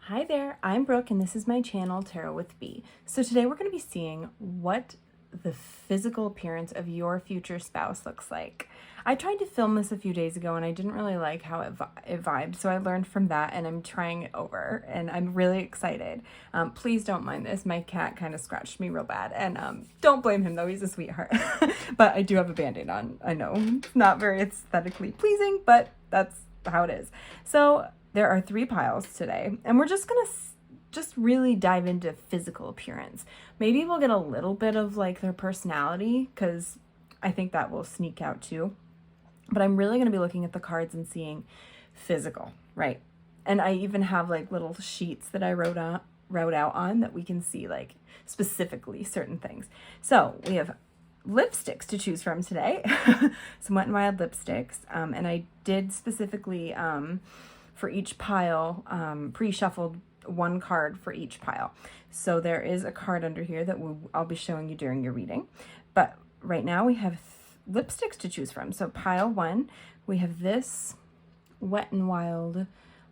Hi there, I'm Brooke and this is my channel Tarot with B. So today we're going to be seeing what the physical appearance of your future spouse looks like. I tried to film this a few days ago and I didn't really like how it vibed, so I learned from that and I'm trying it over and I'm really excited. Please don't mind this, my cat kind of scratched me real bad and don't blame him though, he's a sweetheart. But I do have a band-aid on. I know it's not very aesthetically pleasing, but that's how it is. So there are 3 piles today, and we're just gonna really dive into physical appearance. Maybe we'll get a little bit of like their personality, because I think that will sneak out too. But I'm really gonna be looking at the cards and seeing physical, right? And I even have like little sheets that I wrote out on that we can see like specifically certain things. So we have lipsticks to choose from today. Some Wet n Wild lipsticks, and I did specifically for each pile, pre-shuffled 1 card for each pile. So there is a card under here that I'll be showing you during your reading. But right now we have lipsticks to choose from. So pile 1, we have this Wet n Wild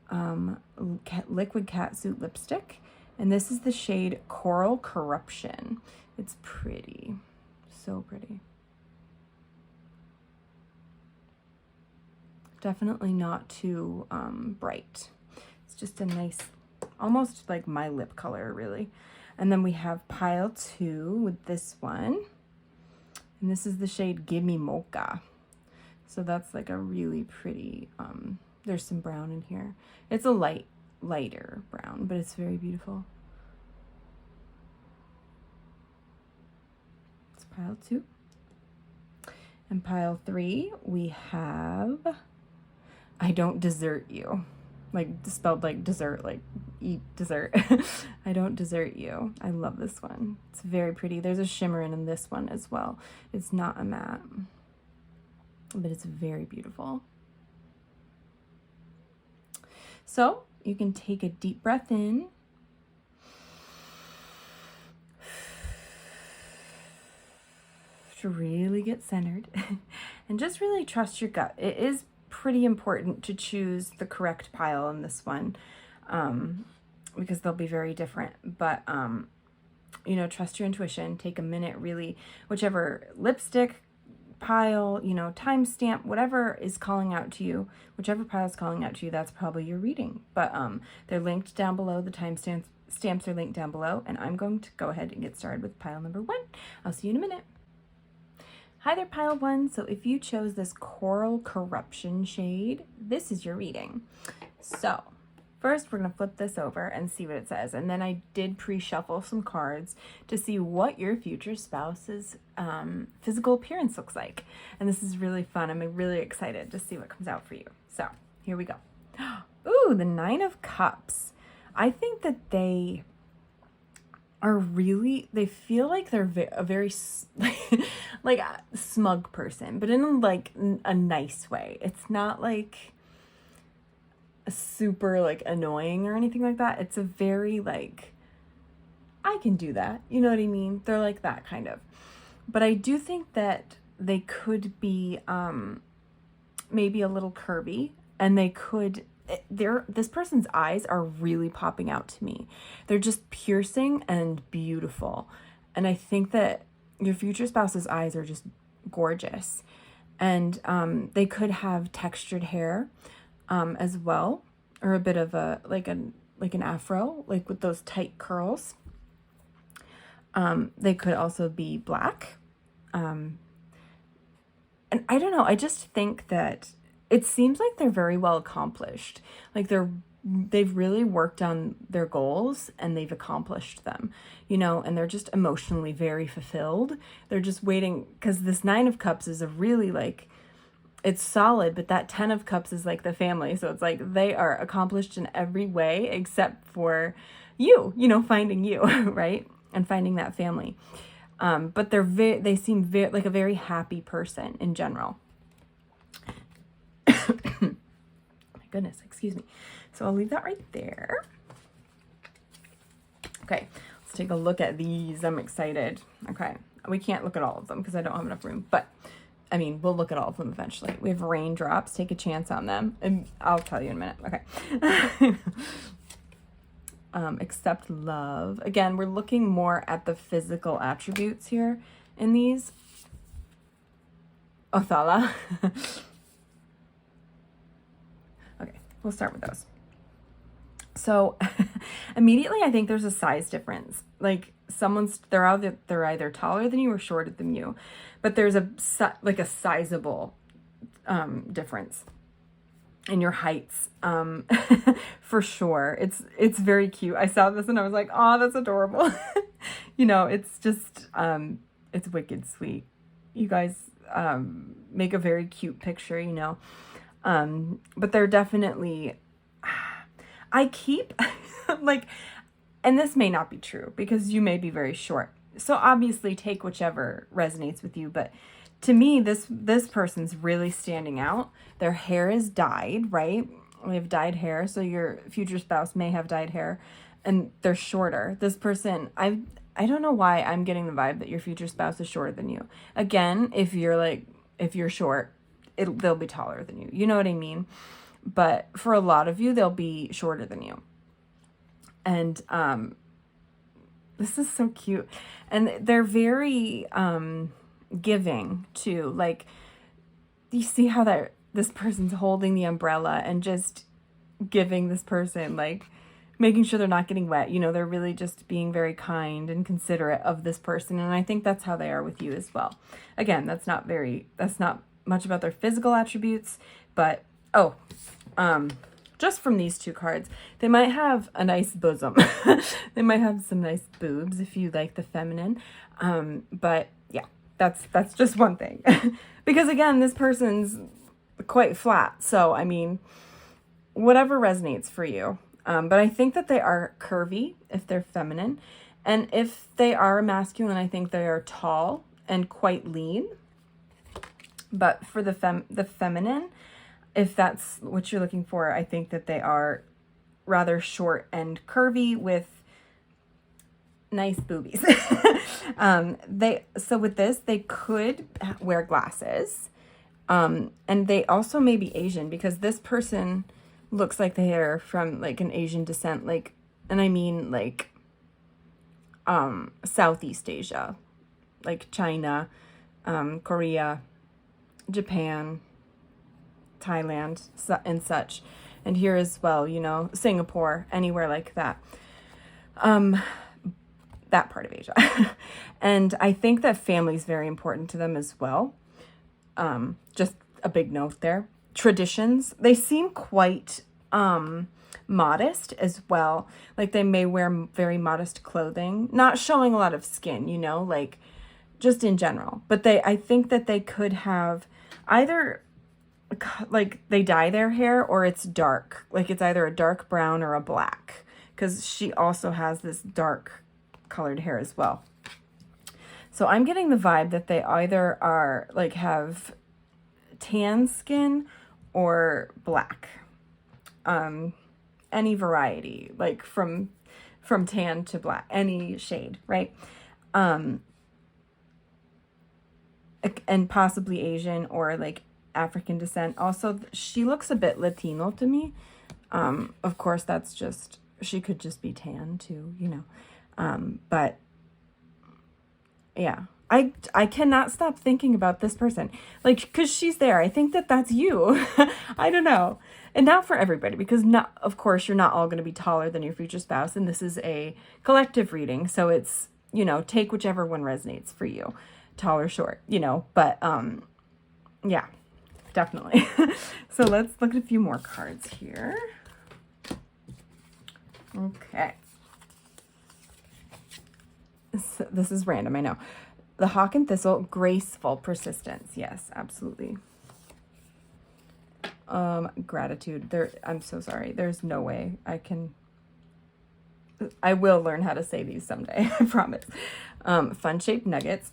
liquid catsuit lipstick. And this is the shade Coral Corruption. It's pretty, so pretty. Definitely not too bright. It's just a nice, almost like my lip color, really. And then we have pile 2 with this one. And this is the shade Gimme Mocha. So that's like a really pretty, there's some brown in here. It's a lighter brown, but it's very beautiful. It's pile 2. And pile 3, we have I Don't Desert You, like spelled like dessert, like eat dessert. I Don't Desert You. I love this one. It's very pretty. There's a shimmer in this one as well. It's not a matte, but it's very beautiful. So you can take a deep breath in. To really get centered and just really trust your gut. It is pretty important to choose the correct pile in this one, because they'll be very different, but you know, trust your intuition. Take a minute, really, whichever lipstick pile, you know, timestamp, whatever is calling out to you, whichever pile is calling out to you, that's probably your reading. But they're linked down below. The timestamps are linked down below, and I'm going to go ahead and get started with pile number 1. I'll see you in a minute. Hi there, pile 1. So if you chose this Coral Corruption shade, this is your reading. So first we're going to flip this over and see what it says. And then I did pre-shuffle some cards to see what your future spouse's physical appearance looks like. And this is really fun. I'm really excited to see what comes out for you. So here we go. Ooh, the 9 of Cups. I think that they are really, they feel like they're a very like a smug person, but in like a nice way. It's not like a super like annoying or anything like that. It's a very like, I can do that, you know what I mean? They're like that kind of. But I do think that they could be maybe a little curvy, and they could, this person's eyes are really popping out to me. They're just piercing and beautiful. And I think that your future spouse's eyes are just gorgeous. And they could have textured hair as well, or a bit of a like an afro, like with those tight curls. They could also be black. And I don't know, I just think that it seems like they're very well accomplished. Like they've really worked on their goals and they've accomplished them, you know, and they're just emotionally very fulfilled. They're just waiting, because this 9 of Cups is a really like, it's solid, but that 10 of Cups is like the family. So it's like they are accomplished in every way except for you know, finding you, right? And finding that family. But they seem like a very happy person in general. My goodness, excuse me. So I'll leave that right there. Okay, let's take a look at these. I'm excited. Okay, we can't look at all of them because I don't have enough room, but I mean, we'll look at all of them eventually. We have raindrops. Take a chance on them, and I'll tell you in a minute. Okay. accept love. Again, we're looking more at the physical attributes here in these. Othala. Okay, we'll start with those. So immediately I think there's a size difference. Like they're either taller than you or shorter than you, but there's a sizable difference in your heights, for sure. It's very cute. I saw this and I was like, oh, that's adorable. You know, it's just, it's wicked sweet. You guys, make a very cute picture, you know. But they're definitely, I keep like, and this may not be true because you may be very short. So obviously take whichever resonates with you, but to me, this person's really standing out. Their hair is dyed, right? They have dyed hair, so your future spouse may have dyed hair, and they're shorter. This person, I don't know why I'm getting the vibe that your future spouse is shorter than you. Again, if you're short, they'll be taller than you. You know what I mean? But for a lot of you, they'll be shorter than you. And this is so cute. And they're very giving too. Like, you see how this person's holding the umbrella and just giving this person, like, making sure they're not getting wet. You know, they're really just being very kind and considerate of this person. And I think that's how they are with you as well. Again, that's not much about their physical attributes, but just from these two cards, they might have a nice bosom. They might have some nice boobs if you like the feminine. But yeah, that's just one thing. Because again, this person's quite flat. So, I mean, whatever resonates for you. But I think that they are curvy if they're feminine. And if they are masculine, I think they are tall and quite lean. But for the feminine, if that's what you're looking for, I think that they are rather short and curvy with nice boobies. So with this, they could wear glasses. And they also may be Asian, because this person looks like they are from like an Asian descent, like, and I mean like Southeast Asia, like China, Korea, Japan, Thailand, and such, and here as well, you know, Singapore, anywhere like that. That part of Asia. And I think that family is very important to them as well. Just a big note there. Traditions, they seem quite modest as well. Like, they may wear very modest clothing, not showing a lot of skin, you know, like just in general. But I think that they could have either like they dye their hair, or it's dark, like it's either a dark brown or a black, because she also has this dark colored hair as well. So I'm getting the vibe that they either are like have tan skin or black, any variety, like from tan to black, any shade, right? And possibly Asian or like African descent. Also, she looks a bit Latino to me. Of course, that's just, she could just be tan too, you know. But yeah, I cannot stop thinking about this person, like, because she's there. I think that that's you. I don't know. And not for everybody, because of course, you're not all going to be taller than your future spouse, and this is a collective reading, so it's, you know, take whichever one resonates for you, tall or short, you know. But yeah, definitely. So let's look at a few more cards here. Okay. This is random, I know. The Hawk and Thistle, graceful persistence. Yes, absolutely. Gratitude. I'm so sorry. There's no way I will learn how to say these someday, I promise. Fun-shaped nuggets.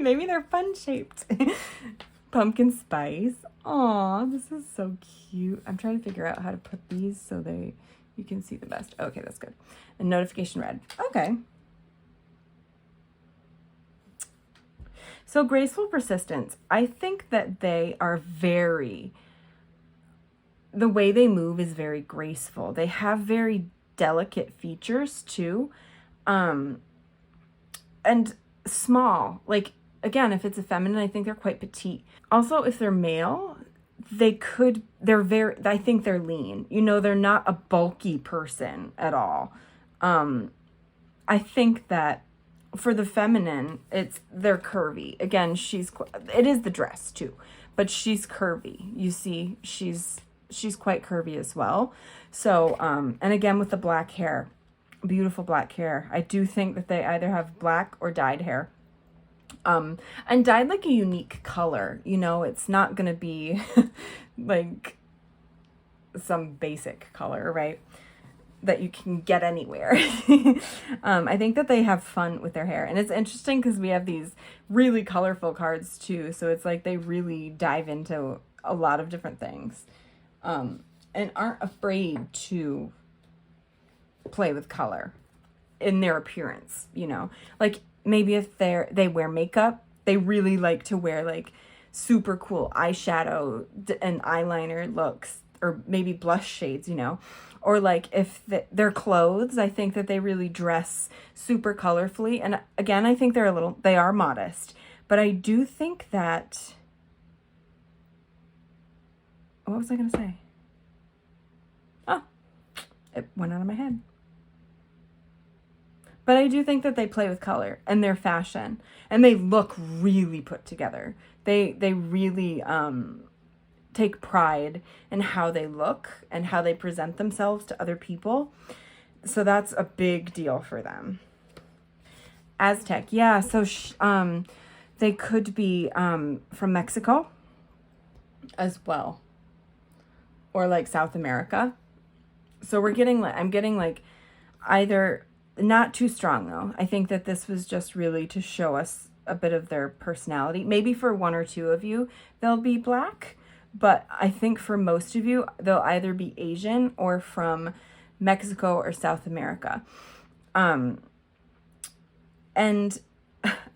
Maybe they're fun-shaped. Pumpkin spice. Aw, this is so cute. I'm trying to figure out how to put these so you can see the best. Okay, that's good. And notification red. Okay. So graceful persistence. I think that they are the way they move is very graceful. They have very delicate features too. And small, like, again, if it's a feminine, I think they're quite petite. Also, if they're male, I think they're lean. You know, they're not a bulky person at all. I think that for the feminine, they're curvy. Again, it is the dress too, but she's curvy. You see, she's quite curvy as well. So, and again, with the black hair, beautiful black hair. I do think that they either have black or dyed hair. And dyed like a unique color, you know, it's not gonna be like some basic color, right? That you can get anywhere. I think that they have fun with their hair. And it's interesting because we have these really colorful cards too. So it's like they really dive into a lot of different things. And aren't afraid to play with color in their appearance, you know? Like maybe if they wear makeup, they really like to wear like super cool eyeshadow and eyeliner looks, or maybe blush shades, you know? Or like if their clothes, I think that they really dress super colorfully. And again, I think they are modest, but I do think that, what was I going to say? Oh, it went out of my head. But I do think that they play with color and their fashion, and they look really put together. They really take pride in how they look and how they present themselves to other people. So that's a big deal for them. Aztec, yeah. So they could be from Mexico as well, or like South America. So I'm getting like either. Not too strong though. I think that this was just really to show us a bit of their personality. Maybe for one or two of you, they'll be black, but I think for most of you, they'll either be Asian or from Mexico or South America. And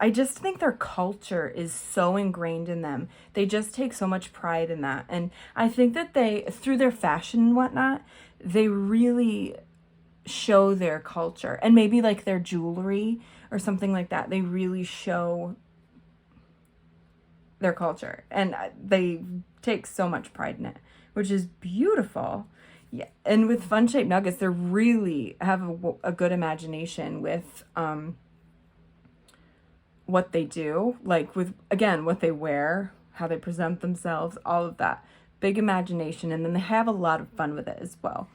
I just think their culture is so ingrained in them. They just take so much pride in that. And I think that through their fashion and whatnot, they really show their culture, and maybe like their jewelry or something like that. They really show their culture, and they take so much pride in it, which is beautiful. Yeah, and with fun shaped nuggets, they really have a good imagination with what they do, like with, again, what they wear, how they present themselves, all of that. Big imagination, and then they have a lot of fun with it as well.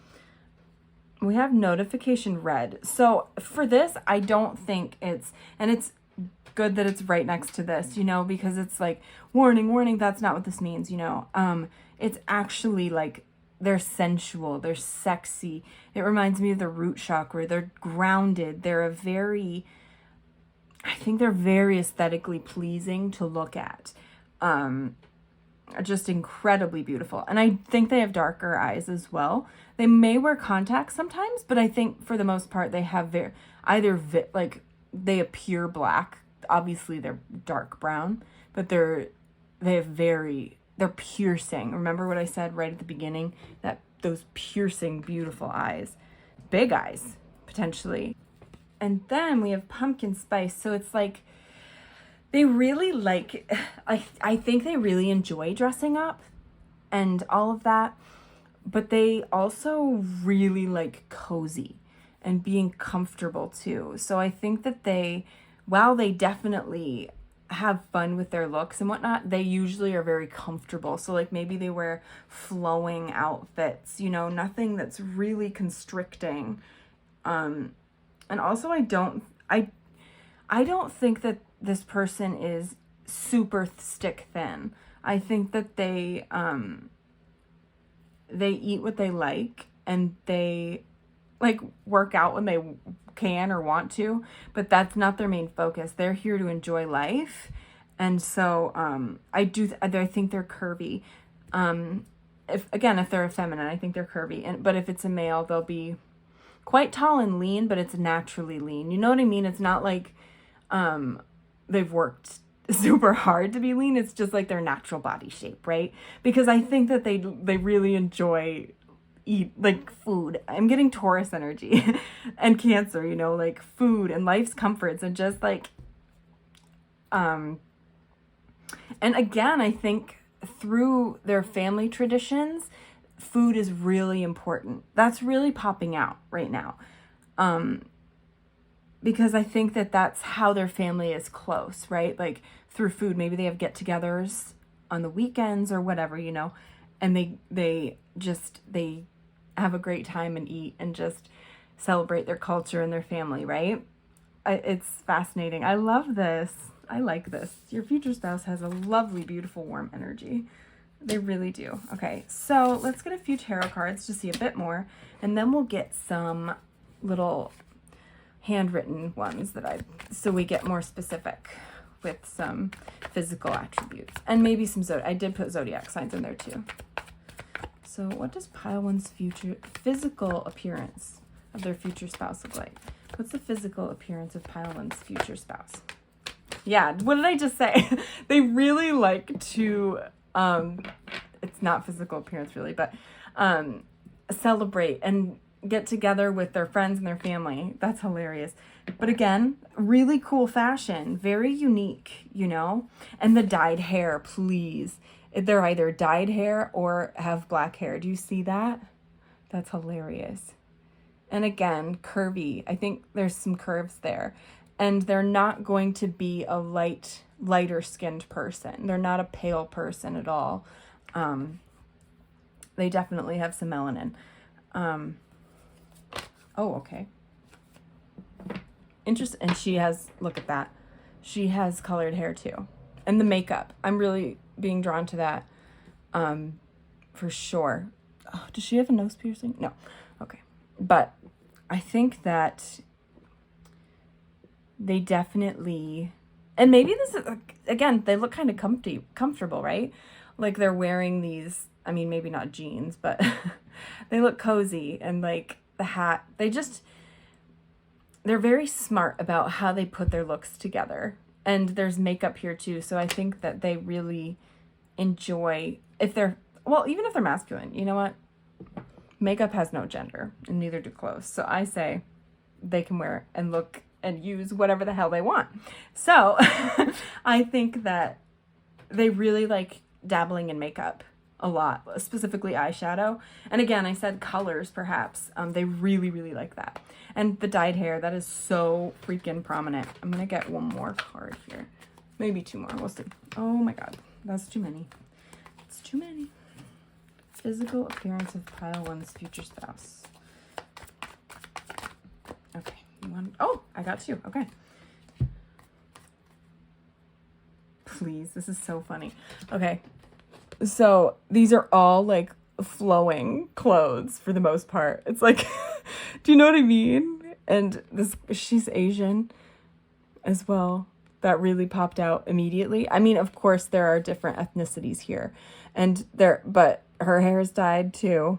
We have notification red. So for this, I don't think it's good that it's right next to this, you know, because it's like, warning, warning, that's not what this means, you know. It's actually like, they're sensual, they're sexy. It reminds me of the root chakra. They're grounded. I think they're very aesthetically pleasing to look at. Just incredibly beautiful. And I think they have darker eyes as well. They may wear contacts sometimes, but I think for the most part they have they appear black. Obviously they're dark brown, but they're piercing. Remember what I said right at the beginning? That those piercing, beautiful eyes. Big eyes, potentially. And then we have pumpkin spice. So it's like, they really like, I think they really enjoy dressing up and all of that, but they also really like cozy and being comfortable too. So I think that while they definitely have fun with their looks and whatnot, they usually are very comfortable. So like maybe they wear flowing outfits, you know, nothing that's really constricting. And also I don't think that this person is super stick thin. I think that they eat what they like, and they like work out when they can or want to, but that's not their main focus. They're here to enjoy life. And so I think they're curvy. If they're a feminine, I think they're curvy. But if it's a male, they'll be quite tall and lean, but it's naturally lean. You know what I mean? It's not like they've worked super hard to be lean. It's just like their natural body shape, right? Because I think that they really enjoy eat, like food. I'm getting Taurus energy and Cancer, you know, like food and life's comforts and just like, and again, I think through their family traditions, food is really important. That's really popping out right now. Because I think that that's how their family is close, right? Like through food, maybe they have get-togethers on the weekends or whatever, you know, and they have a great time and eat and just celebrate their culture and their family, right? It's fascinating. I love this. I like this. Your future spouse has a lovely, beautiful, warm energy. They really do. Okay, so let's get a few tarot cards to see a bit more, and then we'll get some little handwritten ones so we get more specific with some physical attributes. And maybe some I did put zodiac signs in there too. So what does pile one's physical appearance of their future spouse look like? What's the physical appearance of pile one's future spouse? Yeah, what did I just say? They really like to, it's not physical appearance really, but celebrate and get together with their friends and their family. That's hilarious. But again, really cool fashion, very unique, you know? And the dyed hair, please. They're either dyed hair or have black hair. Do you see that? That's hilarious. And again, curvy. I think there's some curves there. And they're not going to be a lighter skinned person. They're not a pale person at all. They definitely have some melanin. Oh, okay. Interesting. And she has, look at that. She has colored hair too. And the makeup. I'm really being drawn to that. For sure. Oh, does she have a nose piercing? No. Okay. But I think that they definitely, and maybe this is, again, they look kind of comfortable, right? Like they're wearing these, I mean, maybe not jeans, but they look cozy, and like the hat, they're very smart about how they put their looks together. And there's makeup here too. So I think that they really enjoy, even if they're masculine, you know what? Makeup has no gender, and neither do clothes. So I say they can wear and look and use whatever the hell they want. So I think that they really like dabbling in makeup a lot, specifically eyeshadow. And again, I said colors perhaps. They really, really like that. And the dyed hair, that is so freaking prominent. I'm going to get one more card here. Maybe two more. We'll see. Oh my God. That's too many. It's too many. Physical appearance of pile one's future spouse. Okay. Oh, I got two. Okay. Please. This is so funny. Okay. So these are all like flowing clothes for the most part. It's like, do you know what I mean? And she's Asian as well. That really popped out immediately. I mean, of course, there are different ethnicities here, but her hair is dyed too.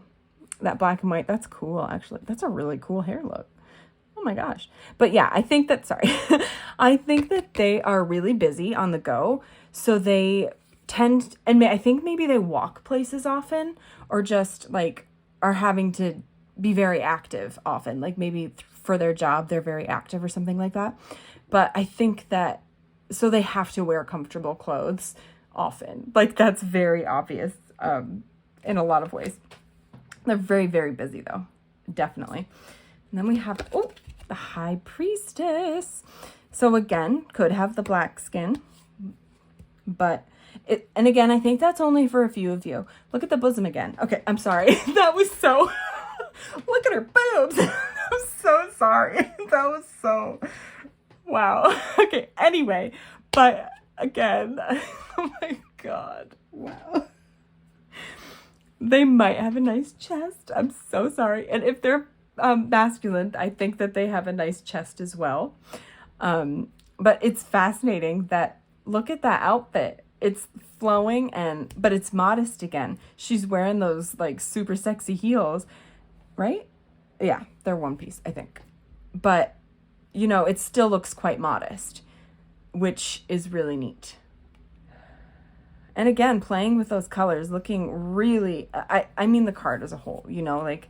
That black and white, that's cool, actually. That's a really cool hair look. Oh my gosh. But yeah, I think that they are really busy on the go. So they tend, and I think maybe they walk places often, or just like are having to be very active often. Like maybe for their job, they're very active or something like that. But I think that, so they have to wear comfortable clothes often. Like that's very obvious in a lot of ways. They're very, very busy though. Definitely. And then we have, the High Priestess. So again, could have the black skin, but and again, I think that's only for a few of you. Look at the bosom again. Okay, I'm sorry. That was so, look at her boobs. I'm so sorry. That was so, wow. Okay, anyway, but again, oh my God, wow. They might have a nice chest. I'm so sorry. And if they're masculine, I think that they have a nice chest as well. But it's fascinating that, look at that outfit. It's flowing but it's modest again. She's wearing those like super sexy heels, right? Yeah, they're one piece, I think. But, you know, it still looks quite modest, which is really neat. And again, playing with those colors, looking really, I mean the card as a whole, you know, like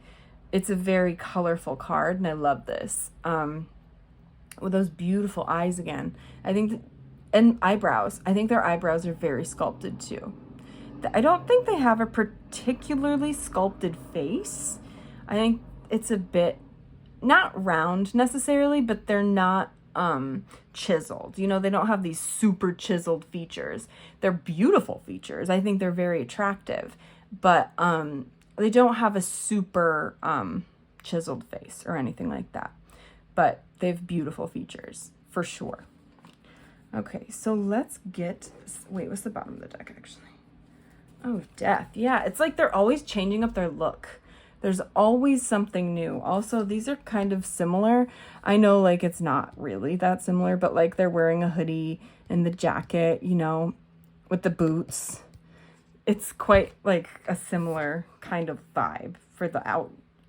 it's a very colorful card and I love this. With those beautiful eyes again. I think, and eyebrows. I think their eyebrows are very sculpted too. I don't think they have a particularly sculpted face. I think it's a bit, not round necessarily, but they're not chiseled. You know, they don't have these super chiseled features. They're beautiful features. I think they're very attractive, but they don't have a super chiseled face or anything like that. But they have beautiful features for sure. Okay, so let's get, wait, what's the bottom of the deck actually? Oh, death. Yeah, it's like they're always changing up their look. There's always something new. Also, these are kind of similar. I know, like, it's not really that similar, but, like, they're wearing a hoodie and the jacket, you know, with the boots. It's quite, like, a similar kind of vibe for the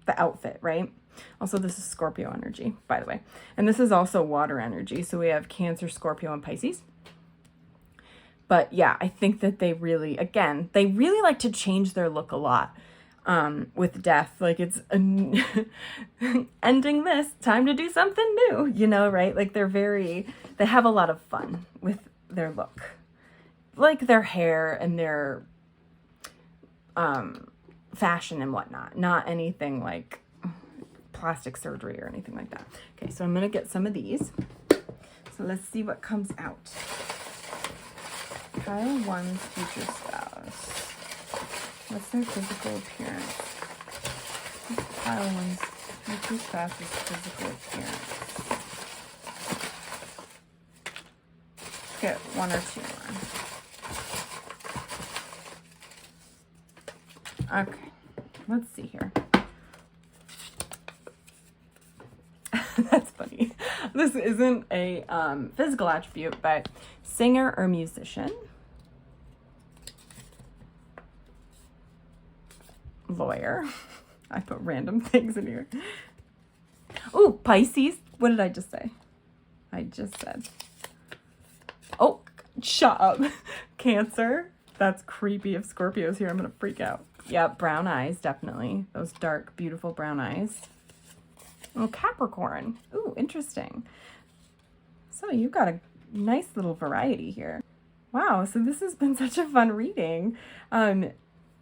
outfit, right? Also, this is Scorpio energy, by the way. And this is also water energy. So we have Cancer, Scorpio, and Pisces. But, yeah, I think that they really, again, they really like to change their look a lot. With death, like it's ending this, time to do something new, you know, right? Like they have a lot of fun with their look, like their hair and their fashion and whatnot, not anything like plastic surgery or anything like that. Okay, so I'm gonna get some of these. So let's see what comes out. Pile 1's future spouse. What's their physical appearance? Pile 1's future spouse's physical appearance. Let's get 1 or 2 more. Okay, let's see here. That's funny. This isn't a physical attribute, but singer or musician. Lawyer. I put random things in here. Oh, Pisces. What did I just say? I just said. Oh, shut up. Cancer. That's creepy if Scorpio's here. I'm going to freak out. Yeah, brown eyes, definitely. Those dark, beautiful brown eyes. Oh, Capricorn. Ooh, interesting. So you've got a nice little variety here. Wow, so this has been such a fun reading.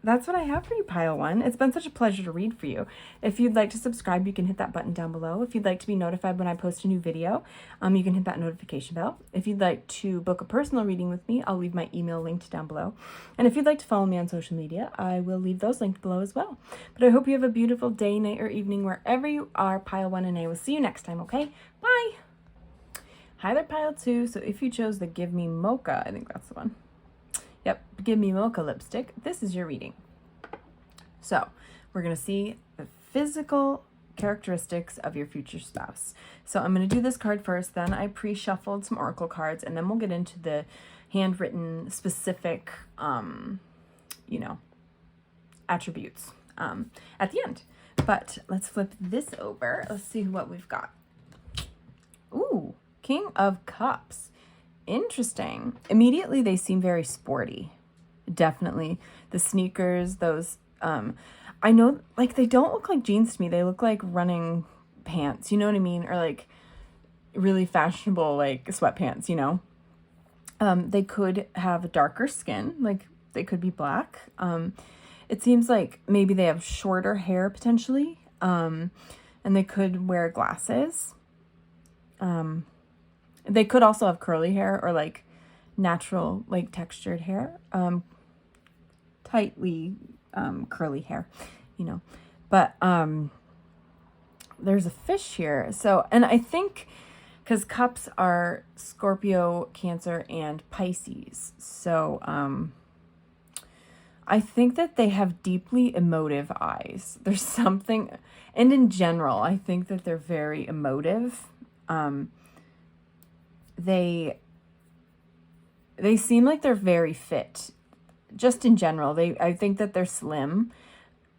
That's what I have for you, Pile 1. It's been such a pleasure to read for you. If you'd like to subscribe, you can hit that button down below. If you'd like to be notified when I post a new video, you can hit that notification bell. If you'd like to book a personal reading with me, I'll leave my email linked down below. And if you'd like to follow me on social media, I will leave those linked below as well. But I hope you have a beautiful day, night, or evening wherever you are, Pile 1, and I will see you next time, okay? Bye! Hi there, Pile 2. So if you chose the Give Me Mocha, I think that's the one. Yep, Give Me Mocha lipstick. This is your reading. So we're going to see the physical characteristics of your future spouse. So I'm going to do this card first, then I pre-shuffled some oracle cards, and then we'll get into the handwritten specific, you know, attributes at the end. But let's flip this over. Let's see what we've got. Ooh, King of Cups. Interesting. Immediately, they seem very sporty. Definitely. The sneakers, those, I know, like, they don't look like jeans to me. They look like running pants, you know what I mean? Or, like, really fashionable, like, sweatpants, you know? They could have darker skin. Like, they could be black. It seems like maybe they have shorter hair, potentially. And they could wear glasses. They could also have curly hair or like natural, like textured hair, tightly curly hair, you know. But there's a fish here. So, and I think because cups are Scorpio, Cancer, and Pisces. So I think that they have deeply emotive eyes. There's something, and in general, I think that they're very emotive. They seem like they're very fit, just in general. I think that they're slim,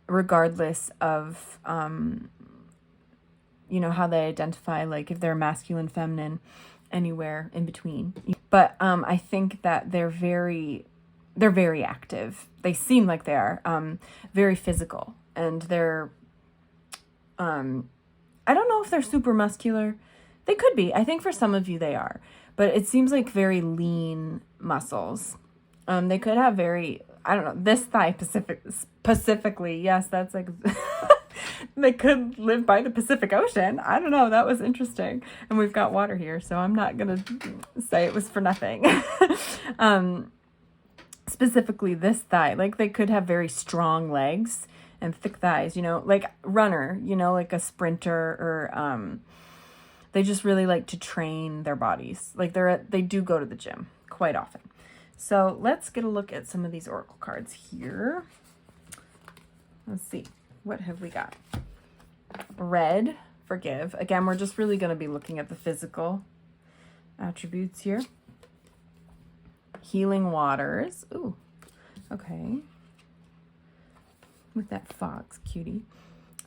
regardless of, you know, how they identify, like if they're masculine, feminine, anywhere in between. But I think that they're very they're very active. They seem like they are very physical, and they're I don't know if they're super muscular. They could be. I think for some of you they are, but it seems like very lean muscles. They could have very, I don't know, this thigh specifically. Yes, that's like, they could live by the Pacific Ocean. I don't know. That was interesting. And we've got water here, so I'm not going to say it was for nothing. Specifically this thigh, like they could have very strong legs and thick thighs, you know, like runner, you know, like a sprinter, or they just really like to train their bodies. Like they do go to the gym quite often. So let's get a look at some of these oracle cards here. Let's see, what have we got? Red, forgive. Again, we're just really going to be looking at the physical attributes here. Healing waters. Ooh, okay. With that fox, cutie.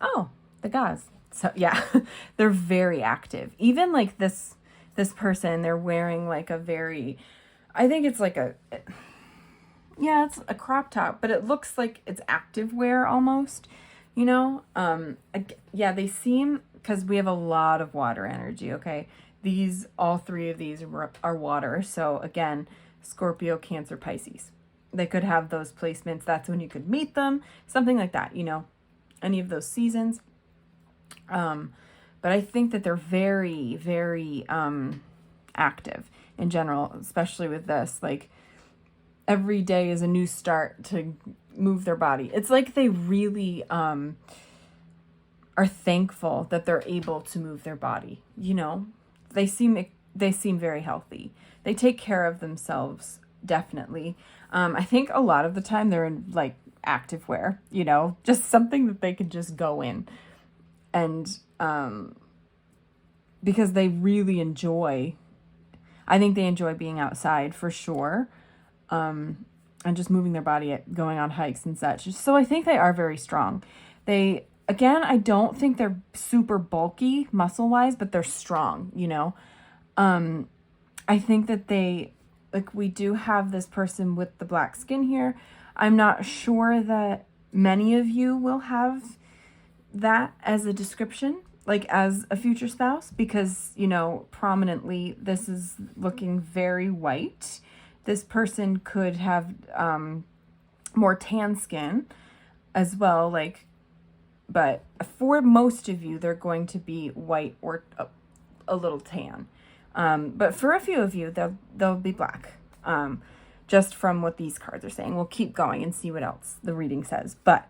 Oh, the gauze. So yeah, they're very active. Even like this person, they're wearing like a very, I think it's like yeah, it's a crop top, but it looks like it's active wear almost, you know? Yeah, they seem, because we have a lot of water energy, okay? All three of these are water. So again, Scorpio, Cancer, Pisces. They could have those placements. That's when you could meet them, something like that, you know, any of those seasons. But I think that they're very, very active in general, especially with this. Like, every day is a new start to move their body. It's like they really are thankful that they're able to move their body, you know? They seem very healthy. They take care of themselves, definitely. I think a lot of the time they're in like active wear, you know, just something that they can just go in. And because they really I think they enjoy being outside for sure. And just moving their body, going on hikes and such. So I think they are very strong. Again, I don't think they're super bulky muscle-wise, but they're strong, you know. I think that we do have this person with the black skin here. I'm not sure that many of you will have that as a description, like as a future spouse, because, you know, prominently, this is looking very white. This person could have more tan skin as well, like, but for most of you, they're going to be white or a little tan. But for a few of you, they'll be black, just from what these cards are saying. We'll keep going and see what else the reading says. But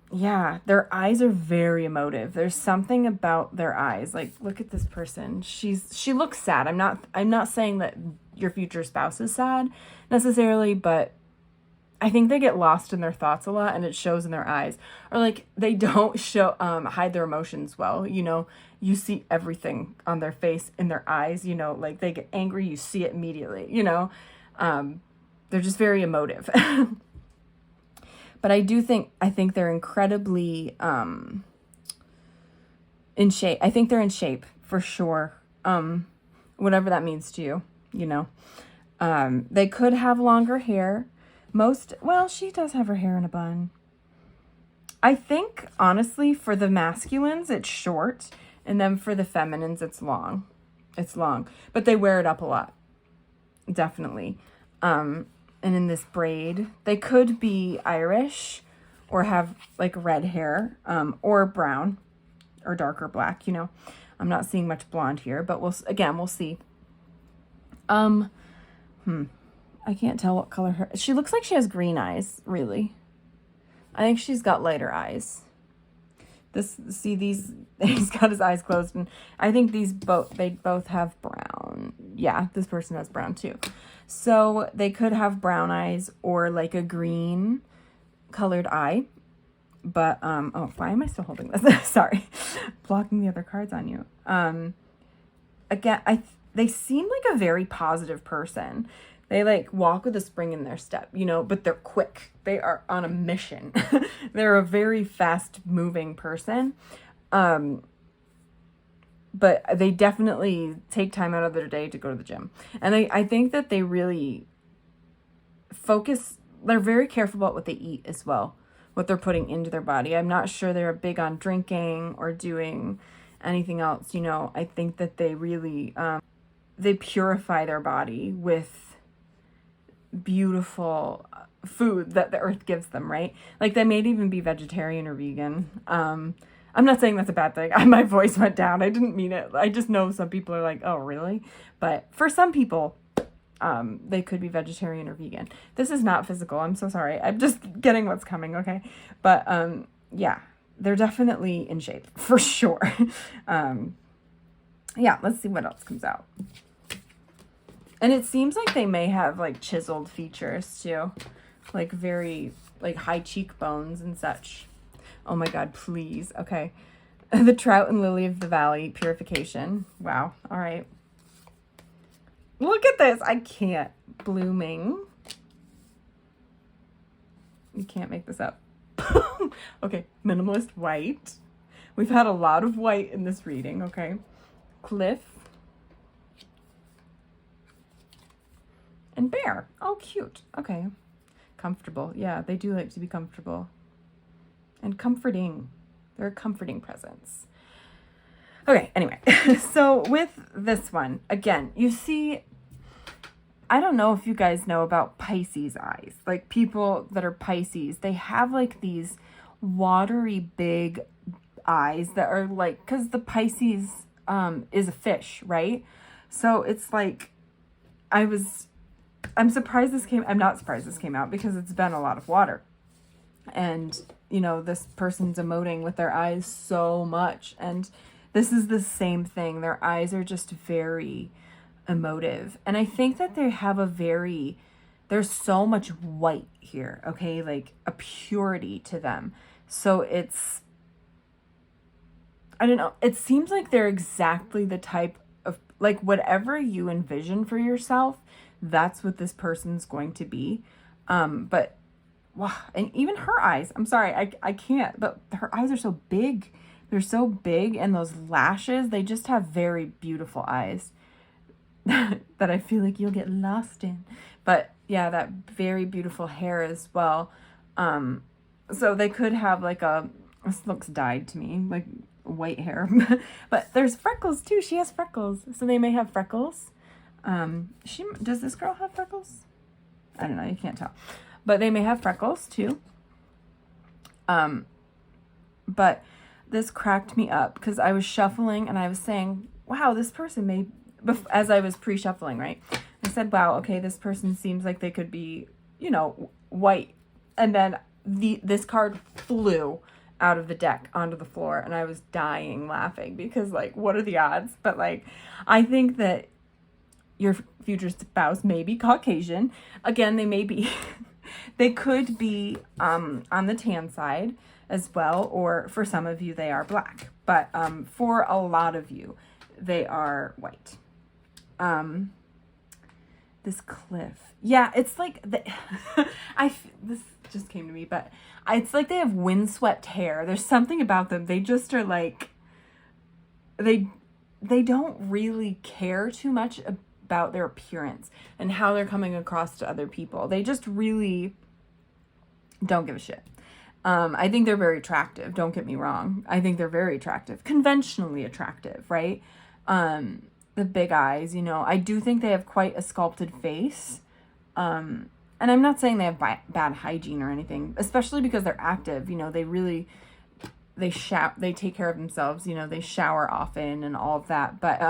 yeah, their eyes are very emotive. There's something about their eyes. Like, look at this person. She looks sad. I'm not saying that your future spouse is sad necessarily, but I think they get lost in their thoughts a lot, and it shows in their eyes. Or like they don't hide their emotions well, you know. You see everything on their face, in their eyes, you know, like they get angry, you see it immediately, you know. They're just very emotive. But I think they're incredibly in shape. I think they're in shape for sure. Whatever that means to you, you know. They could have longer hair. She does have her hair in a bun. I think, honestly, for the masculines, it's short. And then for the feminines, it's long. It's long. But they wear it up a lot. Definitely. And in this braid, they could be Irish or have like red hair, or brown or darker black, you know. I'm not seeing much blonde here, but we'll see. I can't tell what color she looks like. She has green eyes, really. I think she's got lighter eyes. He's got his eyes closed, and I think they both have brown. Yeah, this person has brown too. So they could have brown eyes or like a green colored eye. But, why am I still holding this? Sorry, blocking the other cards on you. Again, they seem like a very positive person. They like walk with a spring in their step, you know, but they're quick. They are on a mission. They're a very fast moving person. But they definitely take time out of their day to go to the gym. And I think that they really they're very careful about what they eat as well, what they're putting into their body. I'm not sure they're big on drinking or doing anything else. You know, I think that they really, they purify their body with beautiful food that the earth gives them, right? Like they may even be vegetarian or vegan. I'm not saying that's a bad thing. My voice went down. I didn't mean it. I just know some people are like, oh, really? But for some people, they could be vegetarian or vegan. This is not physical. I'm so sorry. I'm just getting what's coming, okay? But yeah, they're definitely in shape for sure. Yeah, let's see what else comes out. And it seems like they may have like chiseled features too, like very like high cheekbones and such. Oh my God, please. Okay. The trout and lily of the valley, purification. Wow. All right. Look at this. I can't. Blooming. You can't make this up. Okay. Minimalist white. We've had a lot of white in this reading. Okay. Cliff. And bear. Oh, cute. Okay. Comfortable. Yeah, they do like to be comfortable. And comforting. They're a comforting presence. Okay, anyway. So with this one, again, you see, I don't know if you guys know about Pisces eyes. Like people that are Pisces, they have like these watery big eyes that are like, because the Pisces is a fish, right? So it's like, I'm not surprised this came out because it's been a lot of water. And, you know, this person's emoting with their eyes so much. And this is the same thing. Their eyes are just very emotive. And I think that they have there's so much white here, okay? Like a purity to them. So I don't know. It seems like they're exactly the type of, like whatever you envision for yourself, that's what this person's going to be. But wow, and even her eyes, I'm sorry, I can't, but her eyes are so big. They're so big, and those lashes, they just have very beautiful eyes that I feel like you'll get lost in. But yeah, that very beautiful hair as well. So they could have like this looks dyed to me, like white hair, but there's freckles too. She has freckles, so they may have freckles. Does this girl have freckles? I don't know, you can't tell. But they may have freckles too. But this cracked me up because I was shuffling and I was saying, wow, this person as I was pre-shuffling, right? I said, wow, okay, this person seems like they could be, you know, white. And then this card flew out of the deck onto the floor and I was dying laughing because like, what are the odds? But like, I think that your future spouse may be Caucasian. Again, they may be... They could be on the tan side as well, or for some of you, they are black. But for a lot of you, they are white. This cliff. Yeah, it's like... this just came to me, but it's like they have windswept hair. There's something about them. They just are like... They don't really care too much about their appearance and how they're coming across to other people. They just really don't give a shit. I think they're very attractive. Don't get me wrong. I think they're very attractive, conventionally attractive, right? The big eyes, you know, I do think they have quite a sculpted face. And I'm not saying they have bad hygiene or anything, especially because they're active. You know, they take care of themselves, you know, they shower often and all of that. But,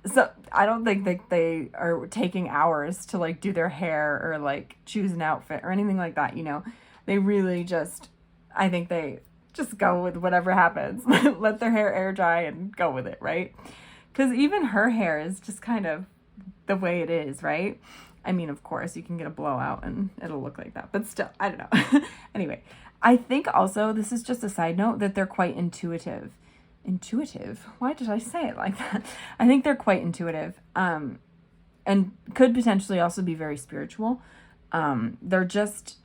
so I don't think that they are taking hours to like do their hair or like choose an outfit or anything like that. You know, they really I think they just go with whatever happens, let their hair air dry and go with it. Right. Cause even her hair is just kind of the way it is. Right. I mean, of course you can get a blowout and it'll look like that, but still, I don't know. Anyway, I think also this is just a side note that they're quite intuitive. Why did I say it like that? I think they're quite intuitive, and could potentially also be very spiritual. They're just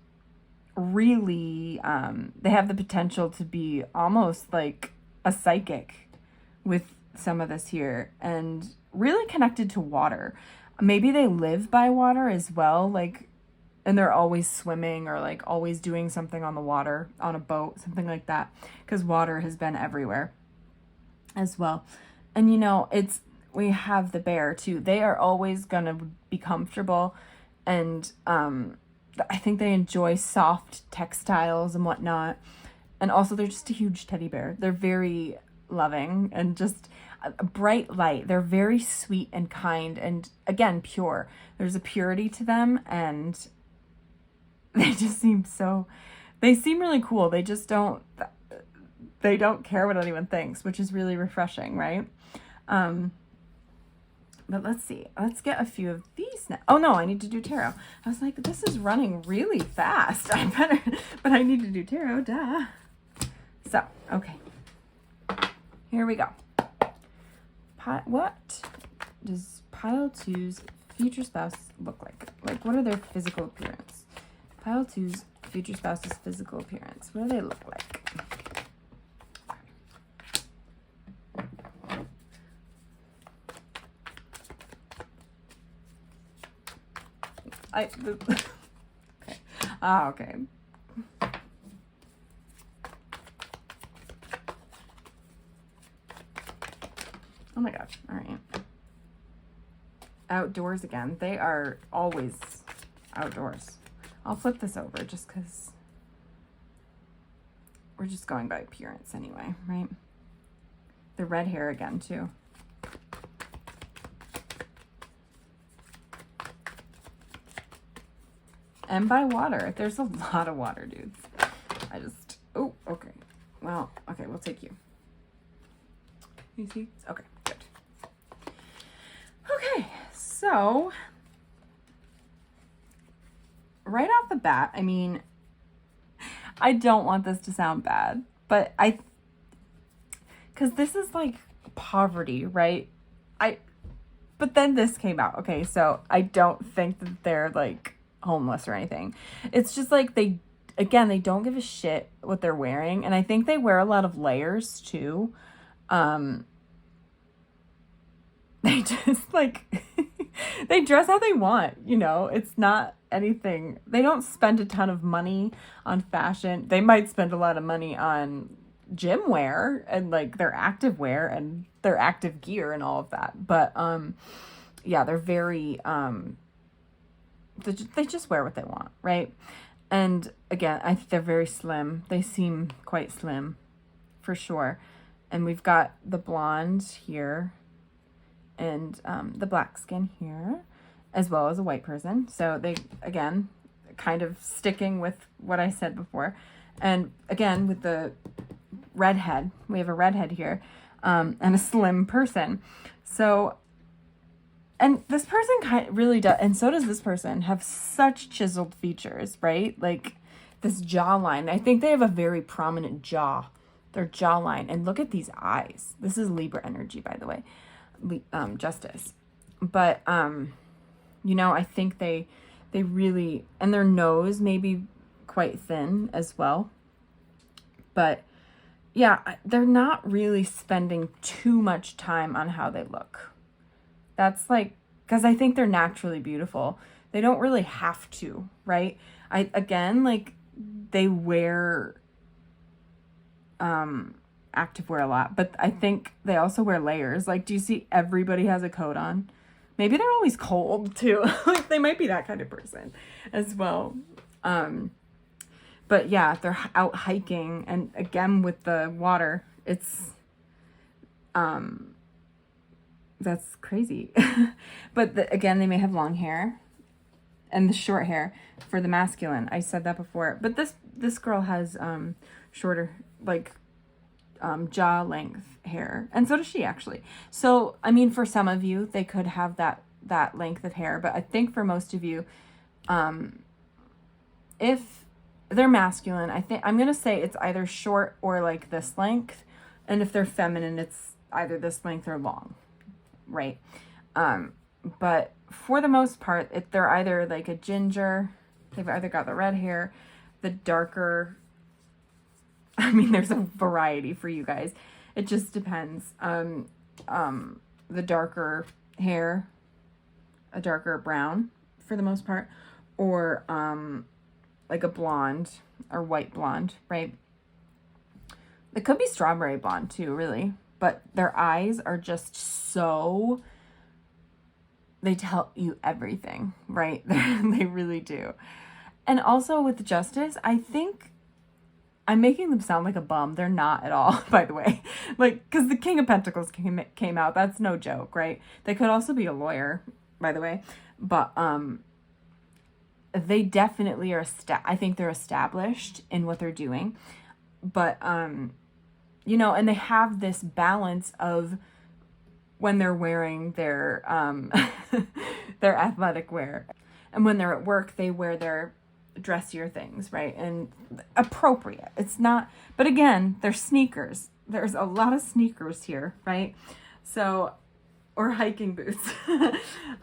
really, they have the potential to be almost like a psychic with some of this here and really connected to water. maybe they live by water as well, like, and they're always swimming or like always doing something on the water, on a boat, something like that, because water has been everywhere as well. And you know, we have the bear too. They are always gonna be comfortable, and I think they enjoy soft textiles and whatnot. And also they're just a huge teddy bear. They're very loving and just a bright light. They're very sweet and kind and, again, pure. There's a purity to them, and they just seem they seem really cool. They just don't care what anyone thinks, which is really refreshing, right? But let's see. Let's get a few of these now. Oh no, I need to do tarot. I was like, this is running really fast. But I need to do tarot, duh. So, okay. Here we go. What does pile two's future spouse look like? Like, what are their physical appearance? Pile two's future spouse's physical appearance. What do they look like? Okay. Okay. Oh my gosh. All right. Outdoors again. They are always outdoors. I'll flip this over just because we're just going by appearance anyway, right? The red hair again too. And by water. There's a lot of water, dudes. Oh, okay. Well, okay, we'll take you. You see? Okay, good. Okay, so right off the bat, I mean, I don't want this to sound bad, but because this is like poverty, right? But then this came out. Okay, so I don't think that they're like homeless or anything. It's just like they don't give a shit what they're wearing, and I think they wear a lot of layers too. They just like they dress how they want, you know. It's not anything. They don't spend a ton of money on fashion. They might spend a lot of money on gym wear and like their active wear and their active gear and all of that. But yeah, they're very they just wear what they want, right? And again, I think they're very slim. They seem quite slim for sure. And we've got the blonde here and the black skin here, as well as a white person. So they, again, kind of sticking with what I said before. And again, with the redhead, we have a redhead here, and a slim person. So, and this person really does, and so does this person, have such chiseled features, right? Like this jawline. I think they have a very prominent jaw, their jawline. And look at these eyes. This is Libra energy, by the way. Justice. But you know, I think they really, and their nose may be quite thin as well, but yeah, they're not really spending too much time on how they look. That's like, because I think they're naturally beautiful. They don't really have to, right? Like they wear activewear a lot, but I think they also wear layers. Like, do you see everybody has a coat on? Maybe they're always cold too. Like they might be that kind of person as well. But yeah, they're out hiking, and again with the water, it's that's crazy. But again, they may have long hair and the short hair for the masculine. I said that before, but this girl has shorter, like jaw length hair, and so does she actually. So I mean, for some of you they could have that length of hair, but I think for most of you, if they're masculine, I think I'm gonna say it's either short or like this length, and if they're feminine, it's either this length or long, right? But for the most part, if they're either like a ginger, they've either got the red hair, the darker, I mean, there's a variety for you guys. It just depends. The darker hair, a darker brown for the most part, or like a blonde or white blonde, right? It could be strawberry blonde too, really. But their eyes are just so, they tell you everything, right? They really do. And also with Justice, I think I'm making them sound like a bum. They're not at all, by the way. Like, because the King of Pentacles came out. That's no joke, right? They could also be a lawyer, by the way. But they definitely are, I think they're established in what they're doing. But, you know, and they have this balance of when they're wearing their, their athletic wear. And when they're at work, they wear their dressier things, right? And appropriate. It's not, but again, they're sneakers. There's a lot of sneakers here, right? So, or hiking boots.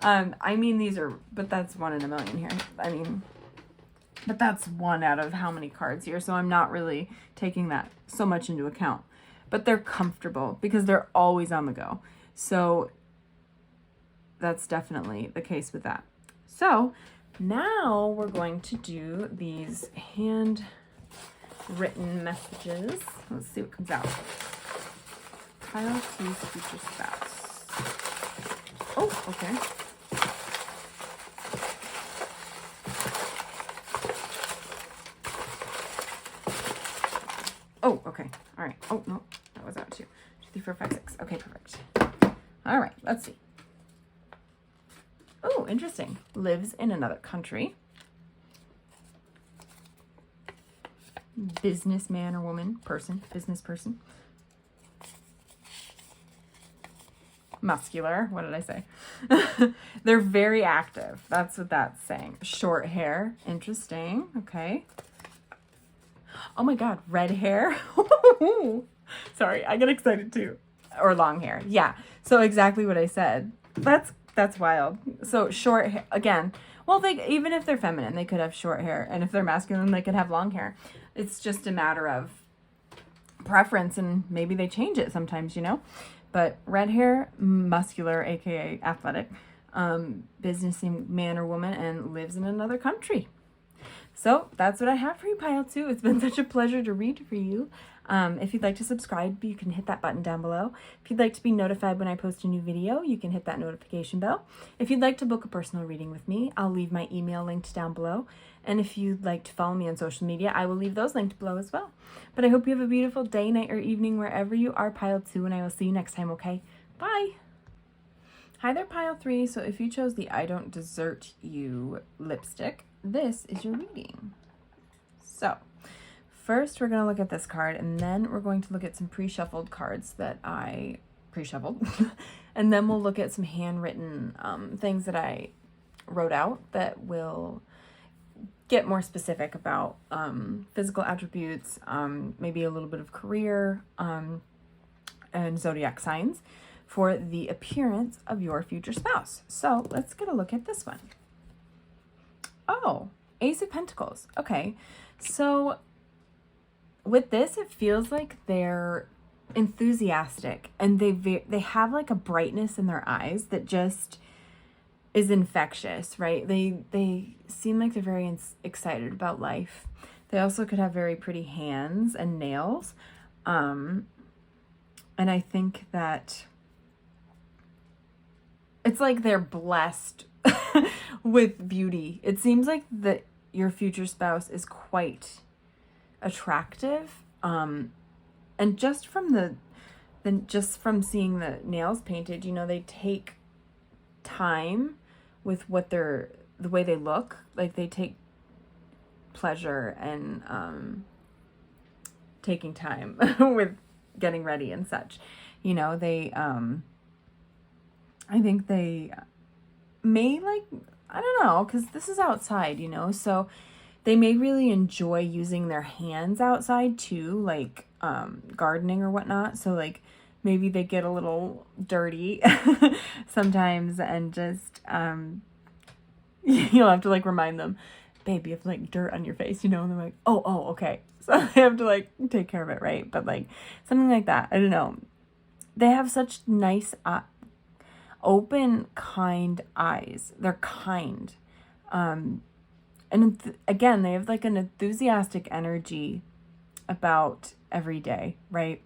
I mean, these are, but that's 1 in a million here. I mean, but that's 1 out of how many cards here. So I'm not really taking that so much into account. But they're comfortable because they're always on the go. So that's definitely the case with that. So now we're going to do these handwritten messages. Let's see what comes out. Pile 2's future spouse. Oh, okay. Oh, okay. All right. Oh, no. That was out too. 2, 3, 4, 5, 6. Okay, perfect. All right. Let's see. Oh, interesting. Lives in another country. Businessman or woman, person, business person. Muscular. What did I say? They're very active. That's what that's saying. Short hair. Interesting. Okay. Oh my God, red hair. Sorry, I get excited too. Or long hair. Yeah. So exactly what I said. That's wild. So short hair again. Well, they, even if they're feminine, they could have short hair, and if they're masculine, they could have long hair. It's just a matter of preference, and maybe they change it sometimes, you know. But red hair, muscular, aka athletic, businessman or woman, and lives in another country. So that's what I have for you, Pile 2. It's been such a pleasure to read for you. If you'd like to subscribe, you can hit that button down below. If you'd like to be notified when I post a new video, you can hit that notification bell. If you'd like to book a personal reading with me, I'll leave my email linked down below. And if you'd like to follow me on social media, I will leave those linked below as well. But I hope you have a beautiful day, night, or evening wherever you are, Pile 2, and I will see you next time, okay? Bye! Hi there, Pile 3. So if you chose the I Don't Desert You lipstick, this is your reading. So first we're going to look at this card, and then we're going to look at some pre-shuffled cards that I pre-shuffled. And then we'll look at some handwritten things that I wrote out that will get more specific about physical attributes, maybe a little bit of career, and zodiac signs for the appearance of your future spouse. So let's get a look at this one. Oh, Ace of Pentacles. Okay, so with this, it feels like they're enthusiastic, and they have like a brightness in their eyes that just is infectious, right? They seem like they're very excited about life. They also could have very pretty hands and nails, and I think that it's like they're blessed with beauty. It seems like that your future spouse is quite attractive, and just from just from seeing the nails painted, you know, they take time with what the way they look. Like they take pleasure and taking time with getting ready and such. You know, they I think they may, like, I don't know, because this is outside, you know, so they may really enjoy using their hands outside too, like gardening or whatnot. So like maybe they get a little dirty sometimes, and just you'll have to like remind them, babe, you have like dirt on your face, you know, and they're like, oh, okay. So they have to like take care of it, right? But like something like that, I don't know. They have such nice open, kind eyes. They're kind. And again, they have like an enthusiastic energy about every day, right?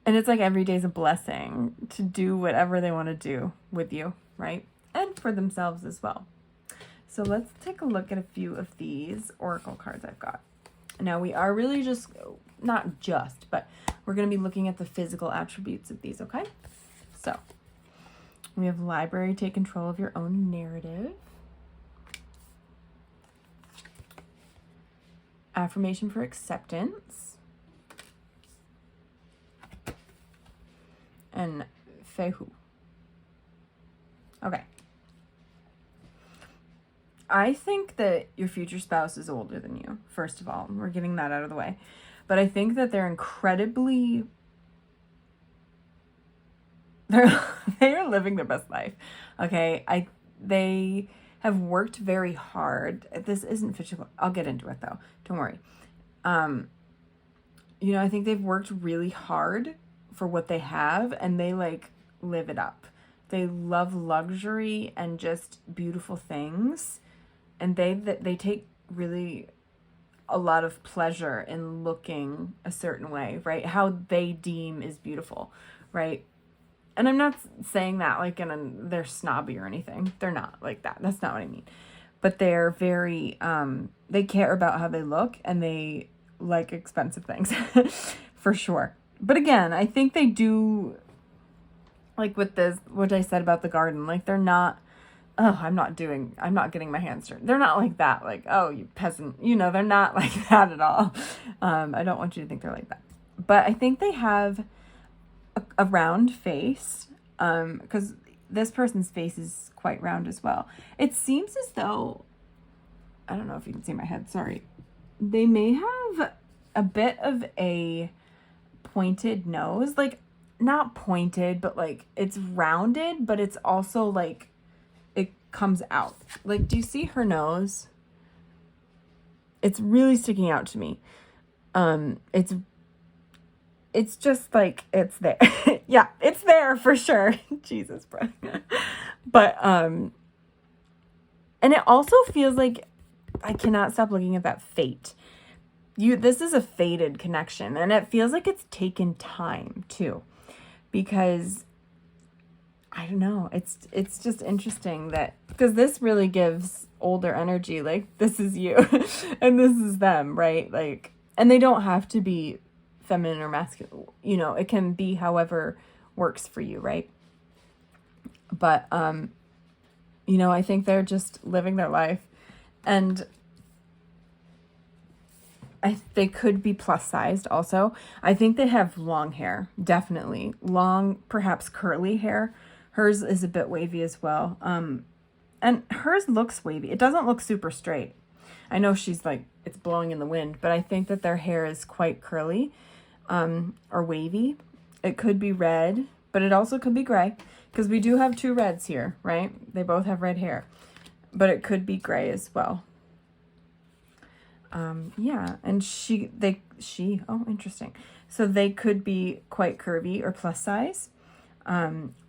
And it's like every day's a blessing to do whatever they want to do with you, right? And for themselves as well. So let's take a look at a few of these oracle cards I've got. Now we are really but we're going to be looking at the physical attributes of these, okay? So we have library, take control of your own narrative. Affirmation for acceptance. And Fehu. Okay. I think that your future spouse is older than you, first of all. We're getting that out of the way. But I think that they're incredibly... they are living their best life. Okay? They have worked very hard. This isn't physical. I'll get into it, though. Don't worry. I think they've worked really hard for what they have, and they, like, live it up. They love luxury and just beautiful things. And they take really a lot of pleasure in looking a certain way, right? How they deem is beautiful, right? And I'm not saying that like they're snobby or anything. They're not like that. That's not what I mean. But they're very, they care about how they look, and they like expensive things for sure. But again, I think they do, like with this, what I said about the garden, like they're not, I'm not getting my hands dirty. They're not like that. Like, oh, you peasant, they're not like that at all. I don't want you to think they're like that. But I think they have a round face, because this person's face is quite round as well. It seems as though, I don't know if you can see my head, sorry. They may have a bit of a pointed nose, like not pointed, but like it's rounded, but it's also like, comes out. Like, do you see her nose? It's really sticking out to me. It's just like, it's there. Yeah, it's there for sure. Jesus, bro. But, and it also feels like I cannot stop looking at that fate. This is a fated connection, and it feels like it's taken time too, because I don't know. It's just interesting that, because this really gives older energy. Like, this is you and this is them, right? Like, and they don't have to be feminine or masculine. It can be however works for you, right? But, I think they're just living their life, and they could be plus sized also. I think they have long hair, definitely. Long, perhaps curly hair. Hers is a bit wavy as well. And hers looks wavy. It doesn't look super straight. I know she's like, it's blowing in the wind, but I think that their hair is quite curly, or wavy. It could be red, but it also could be gray, because we do have two reds here, right? They both have red hair, but it could be gray as well. Yeah, and oh, interesting. So they could be quite curvy or plus size,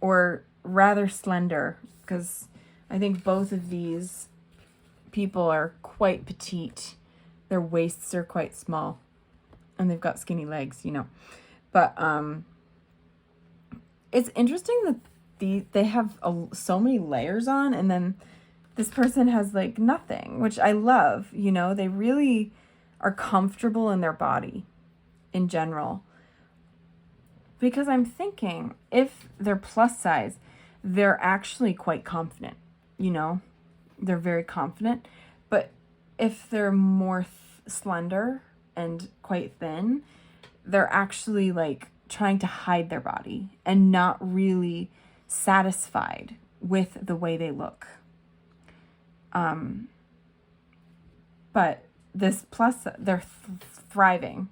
or rather slender, because I think both of these people are quite petite. Their waists are quite small, and they've got skinny legs, But it's interesting that they have so many layers on, and then this person has like nothing, which I love. They really are comfortable in their body in general. Because I'm thinking, if they're plus size, they're actually quite confident, They're very confident. But if they're more slender and quite thin, they're actually like trying to hide their body and not really satisfied with the way they look. But this plus, they're thriving.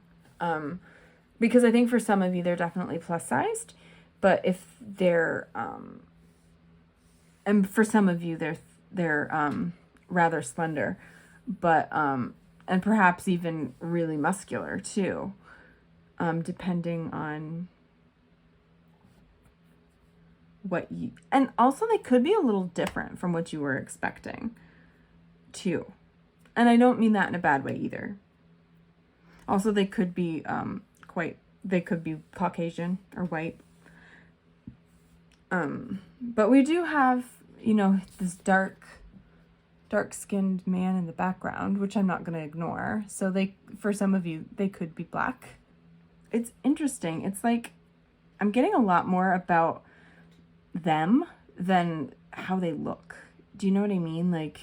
Because I think for some of you, they're definitely plus sized, but if they're, and for some of you, they're rather slender, but, and perhaps even really muscular too, depending on what you, and also they could be a little different from what you were expecting too. And I don't mean that in a bad way either. Also, they could be they could be Caucasian or white. But we do have, you know, this dark-skinned man in the background, which I'm not going to ignore. So for some of you, they could be black. It's interesting. It's like I'm getting a lot more about them than how they look. Do you know what I mean? Like,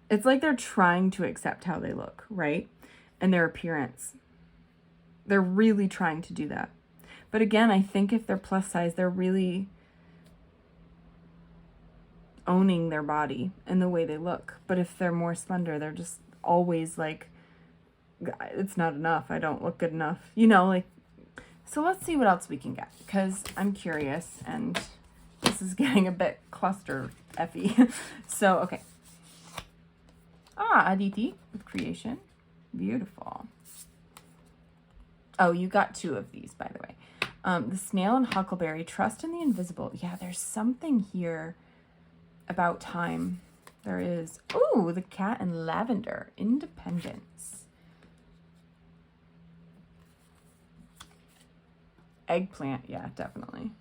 it's like they're trying to accept how they look, right? And their appearance. They're really trying to do that. But again, I think if they're plus size, they're really owning their body and the way they look. But if they're more slender, they're just always like, it's not enough. I don't look good enough. You know, like, so let's see what else we can get, because I'm curious and this is getting a bit cluster-effy. So, okay. Aditi with creation. Beautiful. Oh, you got 2 of these, by the way. The snail and huckleberry, trust in the invisible. Yeah, there's something here about time. There is. Ooh, the cat and lavender, independence. Eggplant, yeah, definitely.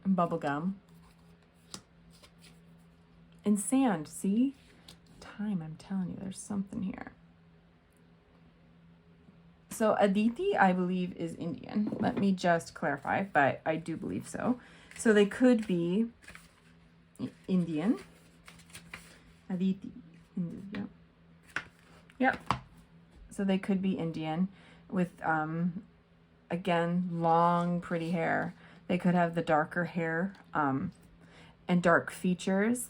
Bubblegum. And sand, see? Time, I'm telling you, there's something here. So Aditi, I believe, is Indian. Let me just clarify, but I do believe so. So they could be Indian. Aditi. Yep. Yep. So they could be Indian with, again, long, pretty hair. They could have the darker hair and dark features.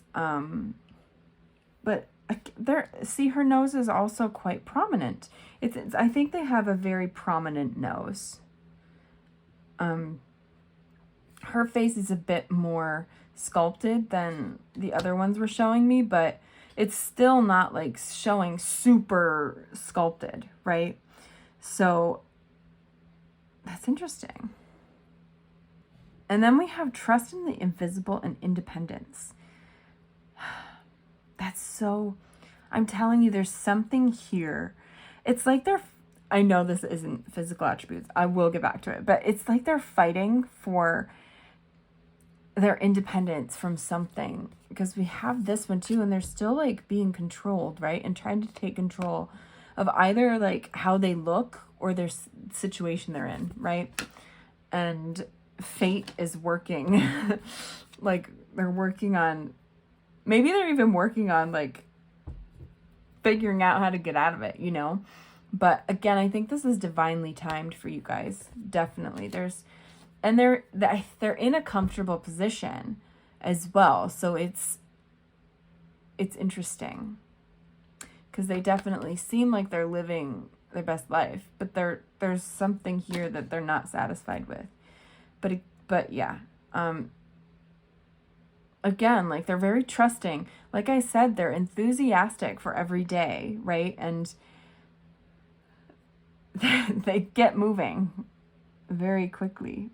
But see, her nose is also quite prominent. I think they have a very prominent nose. Her face is a bit more sculpted than the other ones were showing me, but it's still not like showing super sculpted, right? So that's interesting. And then we have trust in the invisible and independence. That's so, I'm telling you, there's something here. It's like I know this isn't physical attributes. I will get back to it. But it's like they're fighting for their independence from something. Because we have this one too, and they're still like being controlled, right? And trying to take control of either like how they look or their situation they're in, right? And fate is working. Like they're working on, maybe they're even working on like figuring out how to get out of it, you know? But again, I think this is divinely timed for you guys. Definitely. They're in a comfortable position as well. So it's interesting because they definitely seem like they're living their best life, but there's something here that they're not satisfied with. But yeah, again, like they're very trusting. Like I said, they're enthusiastic for every day, right? And they get moving very quickly.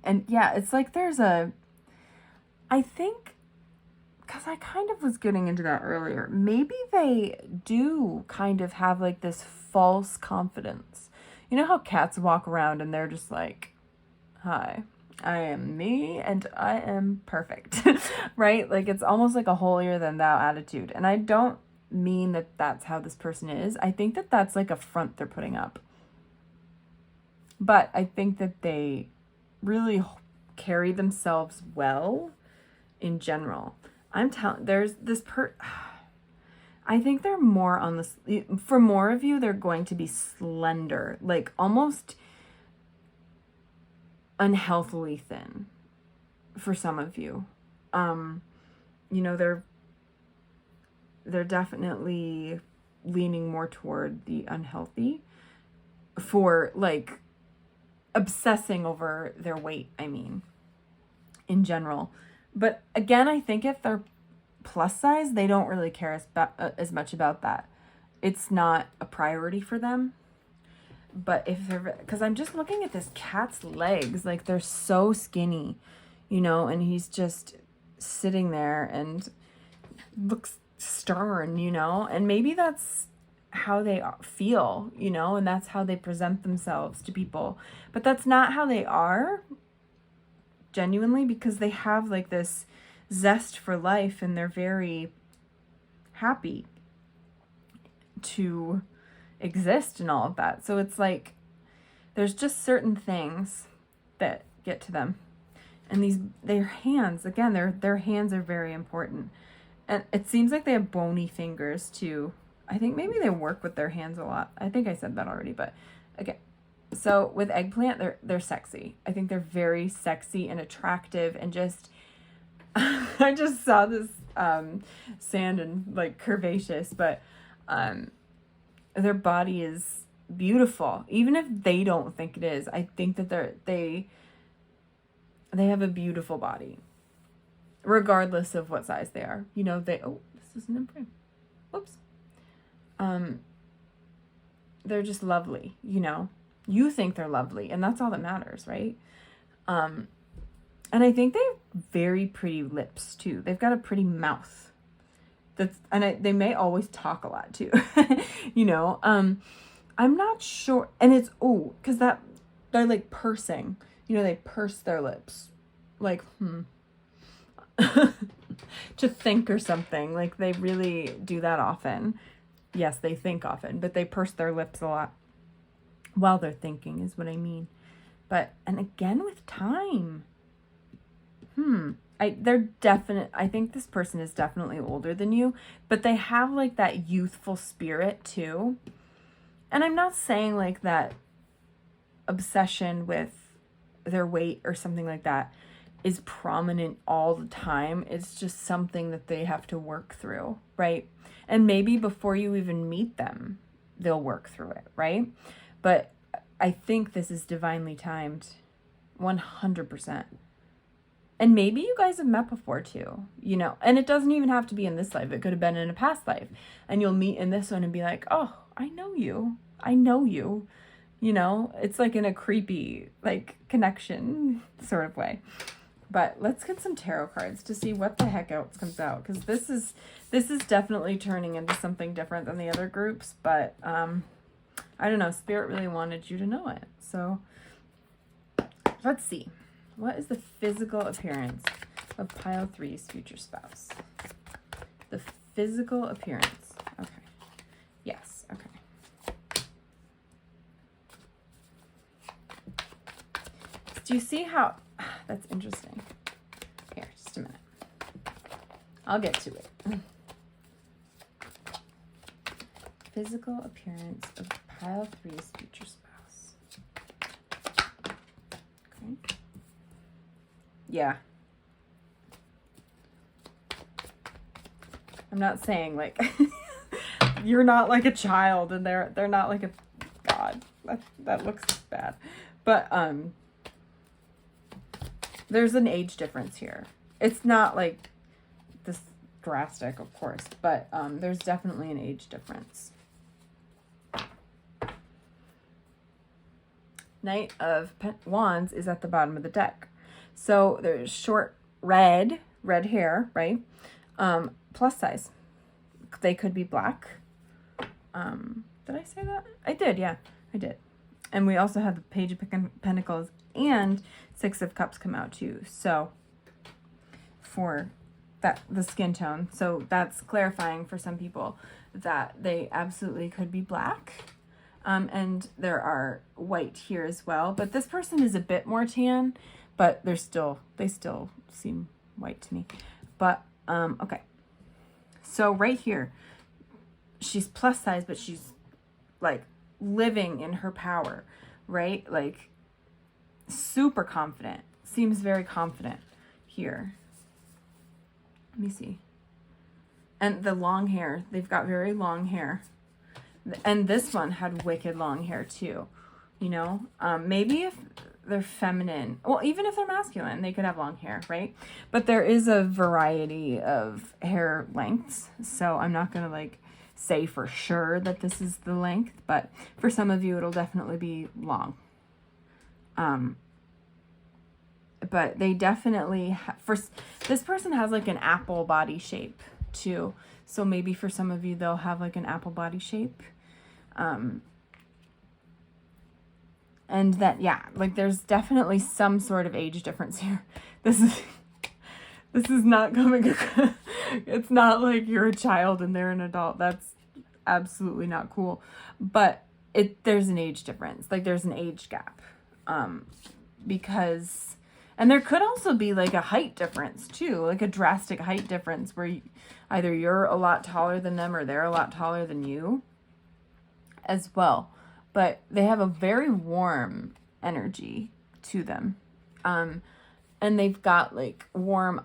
And yeah, it's like I think, because I kind of was getting into that earlier, maybe they do kind of have like this false confidence. You know how cats walk around and they're just like, hi, I am me and I am perfect, right? Like it's almost like a holier than thou attitude. And I don't mean that that's how this person is. I think that that's like a front they're putting up. But I think that they really carry themselves well in general. I'm telling, there's this I think they're more on this, for more of you, they're going to be slender, like almost unhealthily thin for some of you. You know, they're definitely leaning more toward the unhealthy for like obsessing over their weight, I mean, in general. But again, I think if they're plus size, they don't really care as much about that. It's not a priority for them. But if they're, because I'm just looking at this cat's legs, like they're so skinny, you know, and he's just sitting there and looks stern, you know, and maybe that's how they feel, you know, and that's how they present themselves to people. But that's not how they are genuinely, because they have like this zest for life and they're very happy to exist and all of that. So it's like there's just certain things that get to them. And their hands, again, their hands are very important. And it seems like they have bony fingers too. I think maybe they work with their hands a lot. I think I said that already, but okay. So with eggplant, they're sexy. I think they're very sexy and attractive and just I just saw this sand and like curvaceous, but their body is beautiful. Even if they don't think it is, I think that they have a beautiful body, regardless of what size they are. You know, oh, this isn't in frame. Whoops. They're just lovely, you know. You think they're lovely, and that's all that matters, right? And I think they have very pretty lips too. They've got a pretty mouth. They may always talk a lot too, you know. I'm not sure, and it's because they're like pursing. You know, they purse their lips, like to think or something. Like they really do that often. Yes, they think often, but they purse their lips a lot while they're thinking is what I mean. And again with time. I think this person is definitely older than you, but they have like that youthful spirit too. And I'm not saying like that obsession with their weight or something like that is prominent all the time. It's just something that they have to work through, right? And maybe before you even meet them, they'll work through it, right? But I think this is divinely timed, 100%. And maybe you guys have met before too, you know, and it doesn't even have to be in this life. It could have been in a past life, and you'll meet in this one and be like, oh, I know you, you know, it's like in a creepy, like connection sort of way. But let's get some tarot cards to see what the heck else comes out. Cause this is definitely turning into something different than the other groups, but, I don't know, Spirit really wanted you to know it. So let's see. What is the physical appearance of pile 3's future spouse? The physical appearance. Okay. Yes. Okay. Do you see how... That's interesting. Here, just a minute. I'll get to it. Physical appearance of pile 3's future spouse. Okay. Yeah. I'm not saying like you're not like a child and they're not like a god. That looks bad. But there's an age difference here. It's not like this drastic, of course, but there's definitely an age difference. Knight of Wands is at the bottom of the deck. So there's short red hair, right? Plus size. They could be black. Did I say that? I did, yeah, I did. And we also have the Page of Pentacles and Six of Cups come out too. So for the skin tone. So that's clarifying for some people that they absolutely could be black. And there are white here as well. But this person is a bit more tan. But they still seem white to me. But, okay. So right here, she's plus size, but she's like living in her power, right? Like super confident. Seems very confident here. Let me see. And the long hair, they've got very long hair. And this one had wicked long hair too, you know? Maybe if they're feminine, well, even if they're masculine, they could have long hair, right? But there is a variety of hair lengths, so I'm not gonna like say for sure that this is the length, but for some of you, it'll definitely be long. But they definitely, this person has like an apple body shape too. So maybe for some of you, they'll have like an apple body shape. And that, yeah, like there's definitely some sort of age difference here. This is not coming, it's not like you're a child and they're an adult. That's absolutely not cool. But there's an age difference. Like there's an age gap. Because, and there could also be like a height difference too, like a drastic height difference where either you're a lot taller than them or they're a lot taller than you as well. But they have a very warm energy to them. And they've got like warm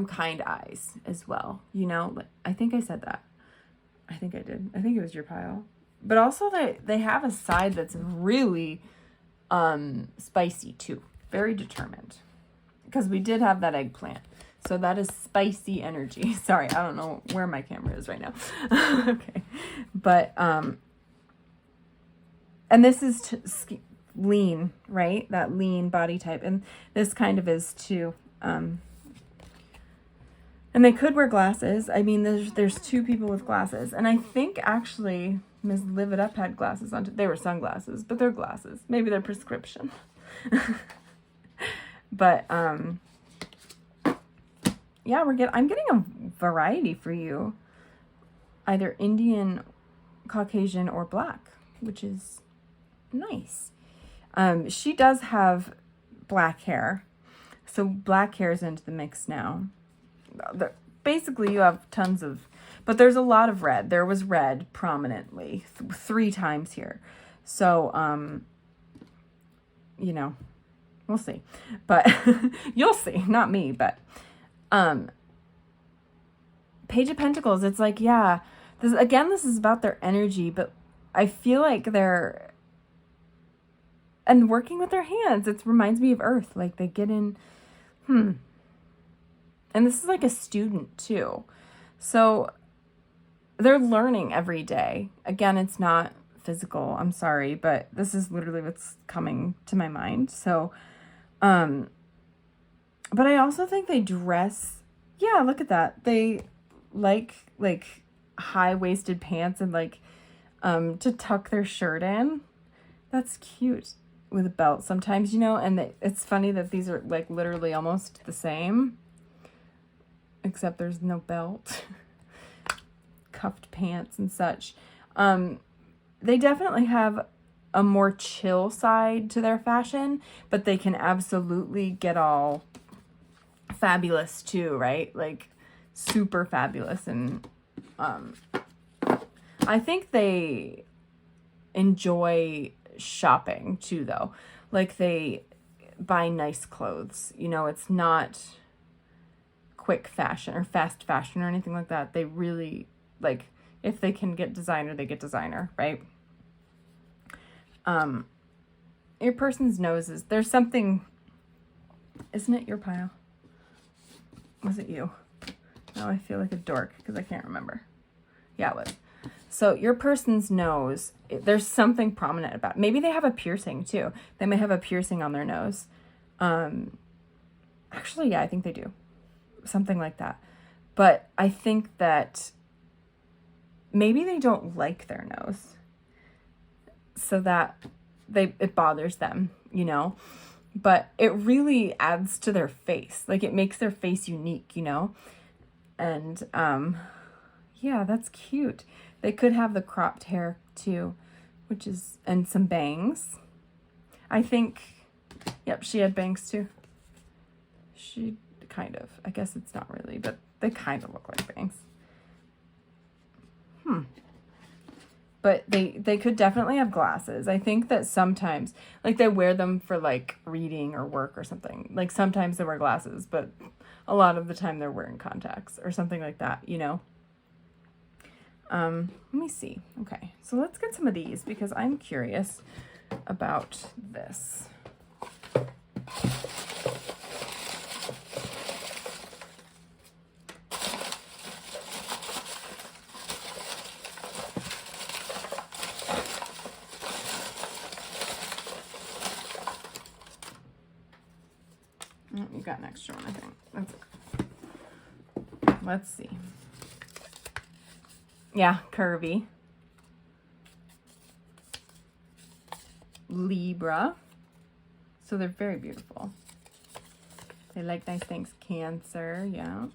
kind eyes as well. You know, I think I said that. I think I did. I think it was your pile. But also they have a side that's really spicy too. Very determined. Because we did have that eggplant. So that is spicy energy. Sorry, I don't know where my camera is right now. Okay. But, and this is lean, right? That lean body type. And this kind of is too. And they could wear glasses. I mean, there's two people with glasses. And I think actually Ms. Live It Up had glasses on. They were sunglasses, but they're glasses. Maybe they're prescription. But, yeah, I'm getting a variety for you. Either Indian, Caucasian, or Black, which is nice. She does have black hair. So black hair is into the mix now. Basically, you have tons of, but there's a lot of red. There was red prominently 3 times here. So, you know, we'll see. But you'll see, not me, but Page of Pentacles, it's like, yeah, this is about their energy, but I feel like and working with their hands, it reminds me of Earth. Like they get in, and this is like a student too. So they're learning every day. Again, it's not physical. I'm sorry, but this is literally what's coming to my mind. So, but I also think they dress, yeah, look at that. They like high-waisted pants and like, to tuck their shirt in. That's cute with a belt sometimes, you know, and it's funny that these are like literally almost the same, except there's no belt, cuffed pants and such. They definitely have a more chill side to their fashion, but they can absolutely get all fabulous too, right? Like super fabulous. And I think they enjoy shopping too, though. Like they buy nice clothes, you know, it's not quick fashion or fast fashion or anything like that. They really, like, if they can get designer, they get designer, right? Your person's noses, there's something, isn't it your pile? Was it you? Now I feel like a dork because I can't remember. Yeah, it was. So your person's nose, there's something prominent about it. Maybe they have a piercing too. They may have a piercing on their nose. Actually, yeah, I think they do. Something like that. But I think that maybe they don't like their nose. So that it bothers them, you know? But it really adds to their face. Like it makes their face unique, you know? And yeah, that's cute. They could have the cropped hair too, which is, and some bangs. I think, yep, she had bangs too. She kind of, I guess it's not really, but they kind of look like bangs. But they could definitely have glasses. I think that sometimes, like they wear them for like reading or work or something. Like sometimes they wear glasses, but a lot of the time they're wearing contacts or something like that, you know? Let me see. Okay, so let's get some of these because I'm curious about this. we've got an extra one, I think. That's okay. Let's see. Yeah, curvy. Libra. So they're very beautiful. They like nice things. Cancer, yeah.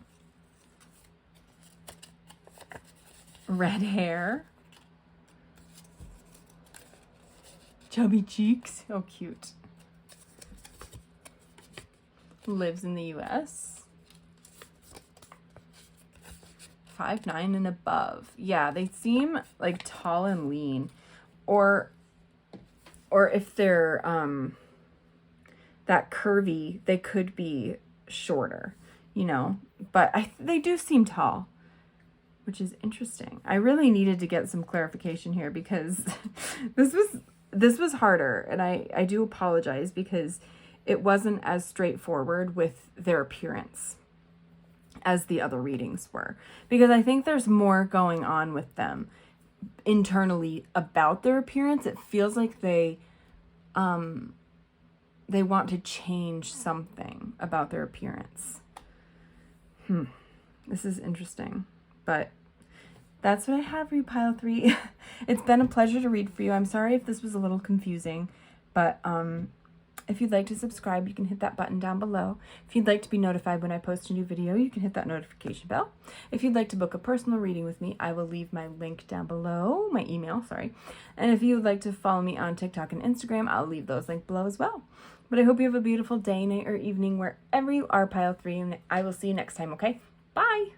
Red hair. Chubby cheeks. Oh, cute. Lives in the US. 5'9" and above. Yeah, they seem like tall and lean. Or if they're that curvy, they could be shorter, you know. But they do seem tall, which is interesting. I really needed to get some clarification here because this was harder, and I do apologize because it wasn't as straightforward with their appearance as the other readings were, because I think there's more going on with them internally about their appearance. It feels like they want to change something about their appearance. This is interesting, but that's what I have for you, pile 3. It's been a pleasure to read for you. I'm sorry if this was a little confusing, but if you'd like to subscribe, you can hit that button down below. If you'd like to be notified when I post a new video, you can hit that notification bell. If you'd like to book a personal reading with me, I will leave my link down below, my email, sorry. And if you would like to follow me on TikTok and Instagram, I'll leave those links below as well. But I hope you have a beautiful day, night, or evening wherever you are, pile 3, and I will see you next time, okay? Bye!